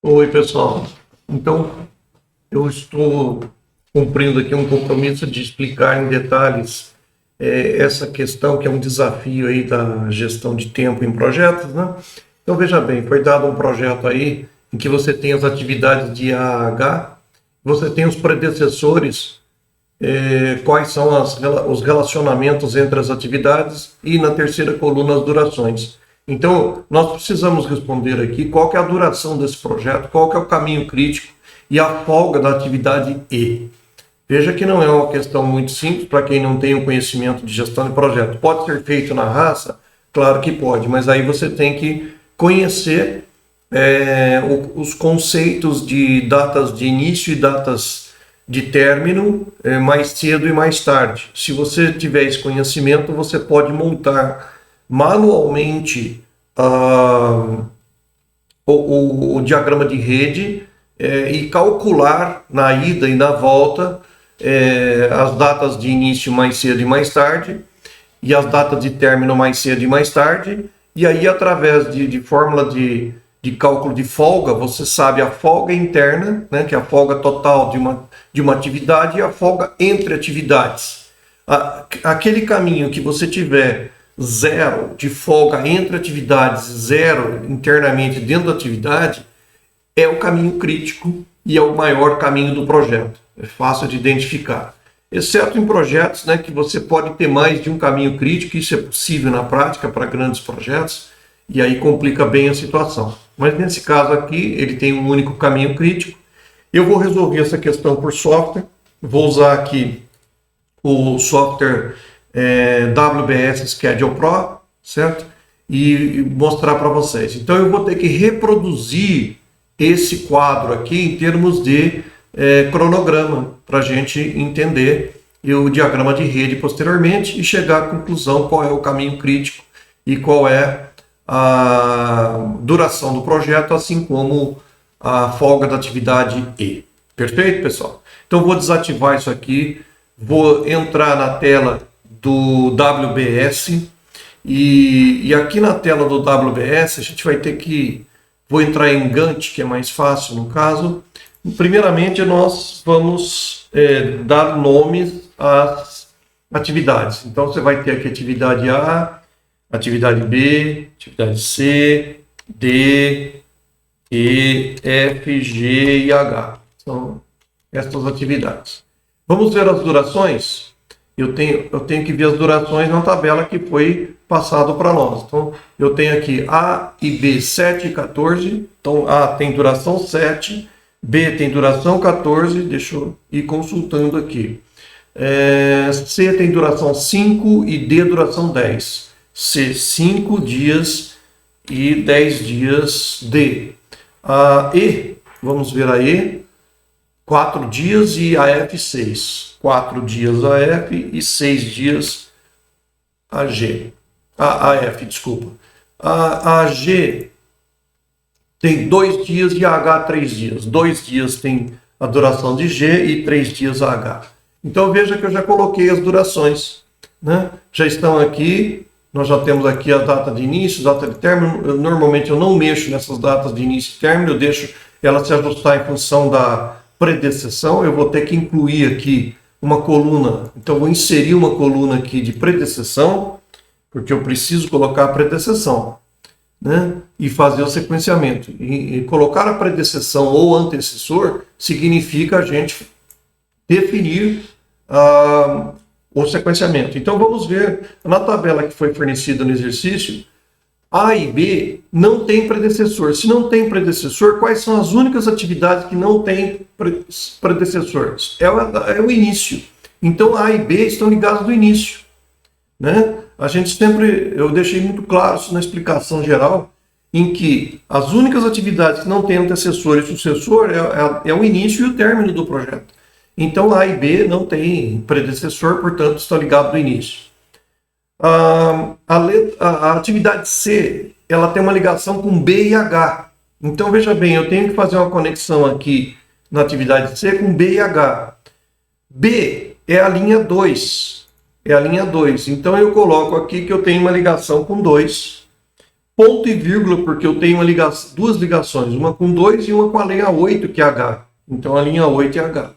Oi, pessoal. Então, eu estou cumprindo aqui um compromisso de explicar em detalhes essa questão que é um desafio aí da gestão de tempo em projetos, né? Então, veja bem, foi dado um projeto aí em que você tem as atividades de AH, você tem os predecessores, quais são os relacionamentos entre as atividades e na terceira coluna as durações. Então, nós precisamos responder aqui qual que é a duração desse projeto, qual que é o caminho crítico e a folga da atividade E. Veja que não é uma questão muito simples para quem não tem um conhecimento de gestão de projeto. Pode ser feito na raça? Claro que pode, mas aí você tem que conhecer os conceitos de datas de início e datas de término mais cedo e mais tarde. Se você tiver esse conhecimento, você pode montar manualmente o diagrama de rede e calcular na ida e na volta as datas de início mais cedo e mais tarde e as datas de término mais cedo e mais tarde, e aí através de fórmula de cálculo de folga, você sabe a folga interna, né, que é a folga total de uma atividade, e a folga entre atividades. Aquele caminho que você tiver zero de folga entre atividades, zero internamente dentro da atividade, é o caminho crítico e é o maior caminho do projeto. É fácil de identificar. Exceto em projetos, né, que você pode ter mais de um caminho crítico, isso é possível na prática para grandes projetos, e aí complica bem a situação. Mas nesse caso aqui, ele tem um único caminho crítico. Eu vou resolver essa questão por software. Vou usar aqui o software WBS Schedule Pro, certo? E mostrar para vocês. Então eu vou ter que reproduzir esse quadro aqui em termos de cronograma, para a gente entender o diagrama de rede posteriormente e chegar à conclusão qual é o caminho crítico e qual é a duração do projeto, assim como a folga da atividade E. Perfeito, pessoal? Então vou desativar isso aqui, vou entrar na tela do WBS e aqui na tela do WBS a gente vai ter que... Vou entrar em Gantt, que é mais fácil no caso. Primeiramente, nós vamos dar nomes às atividades. Então, você vai ter aqui atividade A, atividade B, atividade C, D, E, F, G e H. São estas atividades. Vamos ver as durações? Eu tenho que ver as durações na tabela que foi passado para nós. Então, eu tenho aqui A e B 7 e 14. Então, A tem duração 7, B tem duração 14. Deixa eu ir consultando aqui. C tem duração 5 e D duração 10. C, 5 dias e 10 dias D. A E, vamos ver a E, 4 dias e a F 6. 4 dias a F e 6 dias a G. A F, desculpa. A G tem 2 dias e a H 3 dias. 2 dias tem a duração de G e 3 dias a H. Então veja que eu já coloquei as durações, né? Já estão aqui, nós já temos aqui a data de início, data de término. Normalmente eu não mexo nessas datas de início e término, eu deixo ela se ajustar em função da predecessão. Eu vou ter que incluir aqui uma coluna, então eu vou inserir uma coluna aqui de predecessão, porque eu preciso colocar a predecessão, né? E fazer o sequenciamento. E colocar a predecessão ou antecessor significa a gente definir o sequenciamento. Então vamos ver na tabela que foi fornecida no exercício. A e B não tem predecessor. Se não tem predecessor, quais são as únicas atividades que não têm predecessor? É o início. Então A e B estão ligadas do início, né? A gente eu deixei muito claro isso na explicação geral, em que as únicas atividades que não têm antecessor e sucessor é o início e o término do projeto. Então A e B não tem predecessor, portanto estão ligados do início. A atividade C, ela tem uma ligação com B e H. Então, veja bem, eu tenho que fazer uma conexão aqui na atividade C com B e H. B é a linha 2. É a linha 2. Então, eu coloco aqui que eu tenho uma ligação com 2. ponto e vírgula, porque eu tenho duas ligações, uma com 2 e uma com a linha 8, que é H. Então a linha 8 é H.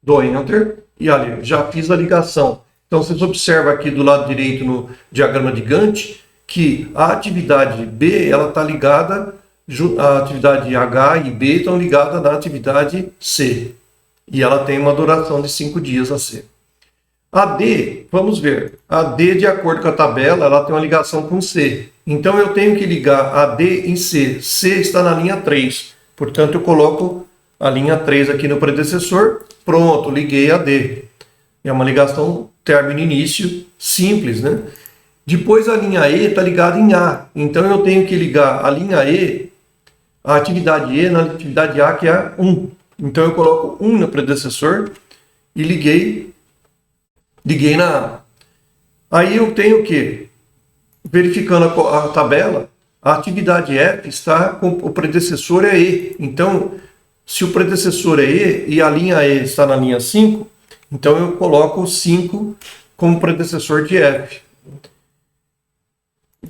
Dou Enter e ali, já fiz a ligação. Então vocês observam aqui do lado direito no diagrama de Gantt que a atividade B ela está ligada, a atividade H e B estão ligadas na atividade C. E ela tem uma duração de 5 dias a C. A D, vamos ver, a D, de acordo com a tabela, ela tem uma ligação com C. Então eu tenho que ligar a D em C. C está na linha 3. Portanto, eu coloco a linha 3 aqui no predecessor. Pronto, liguei a D. É uma ligação término e início simples, né? Depois a linha E está ligada em A. Então eu tenho que ligar a linha E, a atividade E, na atividade A, que é 1. Então eu coloco 1 no predecessor e liguei na A. Aí eu tenho o quê? Verificando a tabela, a atividade F está com o predecessor é E. Então, se o predecessor é E e a linha E está na linha 5, então eu coloco o 5 como predecessor de F.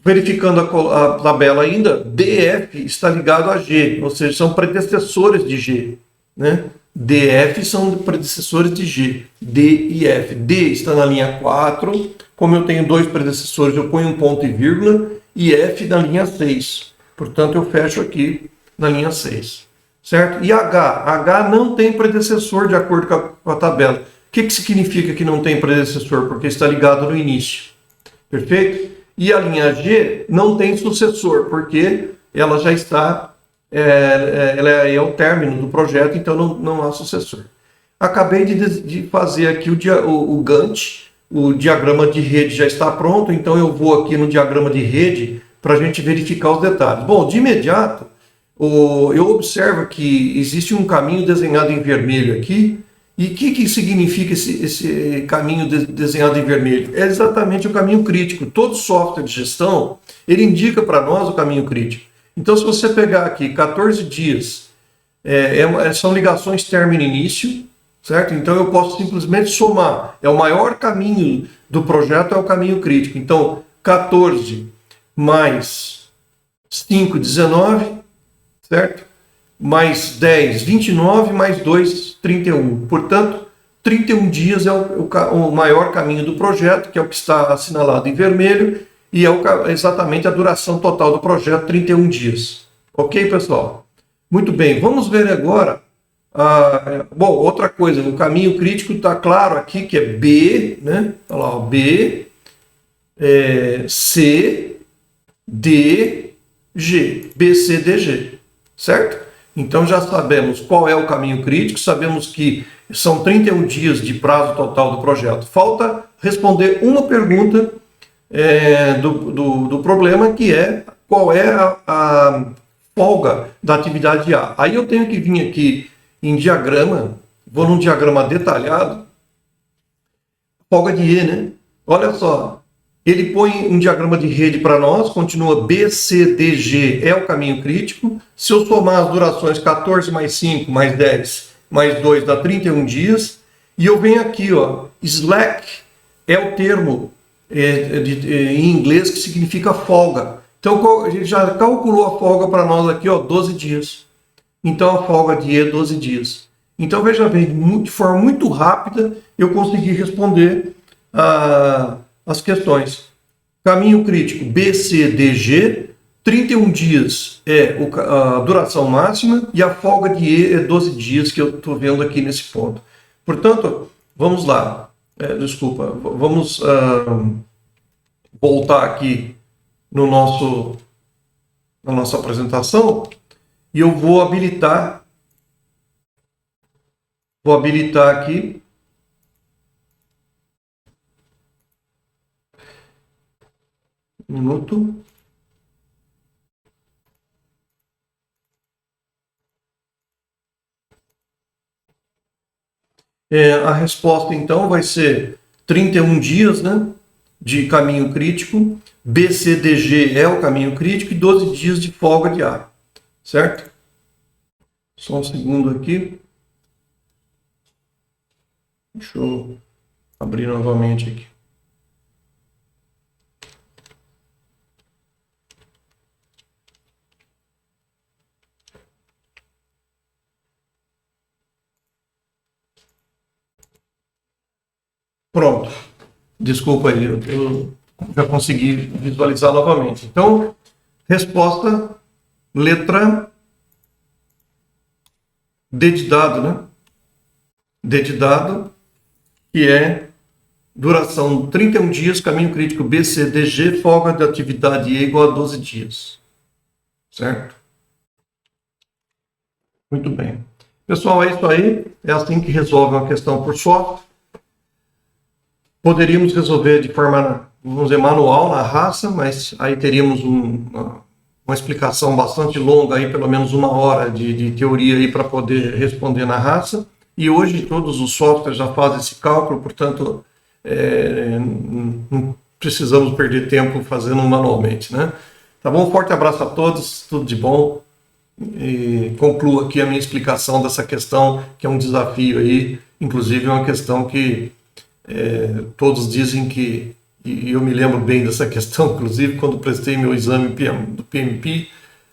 Verificando a tabela ainda, DF está ligado a G, ou seja, são predecessores de G, né? DF são predecessores de G, D e F. D está na linha 4, como eu tenho dois predecessores, eu ponho um ponto e vírgula, e F na linha 6. Portanto, eu fecho aqui na linha 6. Certo? E H? H não tem predecessor de acordo com a tabela. O que significa que não tem predecessor? Porque está ligado no início. Perfeito? E a linha G não tem sucessor, porque ela já está, ela é o término do projeto, então não há sucessor. Acabei de fazer aqui o Gantt, o diagrama de rede já está pronto, então eu vou aqui no diagrama de rede para a gente verificar os detalhes. Bom, de imediato, eu observo que existe um caminho desenhado em vermelho aqui. E o que significa esse caminho desenhado em vermelho? É exatamente o caminho crítico. Todo software de gestão, ele indica para nós o caminho crítico. Então, se você pegar aqui 14 dias, são ligações término e início, certo? Então, eu posso simplesmente somar. É o maior caminho do projeto, é o caminho crítico. Então, 14 mais 5, 19, certo? Mais 10, 29, mais 2, 31. Portanto, 31 dias é o maior caminho do projeto, que é o que está assinalado em vermelho, e é exatamente a duração total do projeto, 31 dias. Ok, pessoal? Muito bem, vamos ver agora. Bom, outra coisa, o caminho crítico está claro aqui, que é B, né? Olha lá, B, C, D, G. B, C, D, G. Certo? Então já sabemos qual é o caminho crítico, sabemos que são 31 dias de prazo total do projeto. Falta responder uma pergunta do problema, que é qual é a folga da atividade A. Aí eu tenho que vir aqui em diagrama, vou num diagrama detalhado, folga de E, né? Olha só, ele põe um diagrama de rede para nós, continua BCDG é o caminho crítico. Se eu somar as durações 14 mais 5, mais 10, mais 2, dá 31 dias. E eu venho aqui, ó, slack é o termo em inglês que significa folga. Então, a gente já calculou a folga para nós aqui, ó, 12 dias. Então, a folga de E é 12 dias. Então, veja bem, de forma muito rápida, eu consegui responder as questões. Caminho crítico BCDG, 31 dias é a duração máxima e a folga de E é 12 dias, que eu estou vendo aqui nesse ponto. Portanto, vamos lá. Vamos voltar aqui na nossa apresentação e eu vou habilitar aqui um minuto. A resposta, então, vai ser 31 dias, né, de caminho crítico. BCDG é o caminho crítico e 12 dias de folga de A. Certo? Só um segundo aqui. Deixa eu abrir novamente aqui. Pronto. Desculpa aí, eu já consegui visualizar novamente. Então, resposta, letra D de dado, né? D de dado, que é duração 31 dias, caminho crítico BCDG, folga de atividade E igual a 12 dias. Certo? Muito bem. Pessoal, é isso aí. É assim que resolve uma questão por software. Poderíamos resolver de forma, vamos dizer, manual na raça, mas aí teríamos uma explicação bastante longa, aí, pelo menos 1 hora de teoria aí para poder responder na raça. E hoje todos os softwares já fazem esse cálculo, portanto, não precisamos perder tempo fazendo manualmente, né? Tá bom? Forte abraço a todos, tudo de bom. E concluo aqui a minha explicação dessa questão, que é um desafio aí, inclusive é uma questão que todos dizem que, e eu me lembro bem dessa questão, inclusive quando prestei meu exame do PMP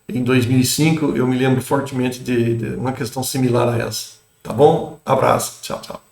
em 2005, eu me lembro fortemente de uma questão similar a essa. Tá bom? Abraço, tchau, tchau.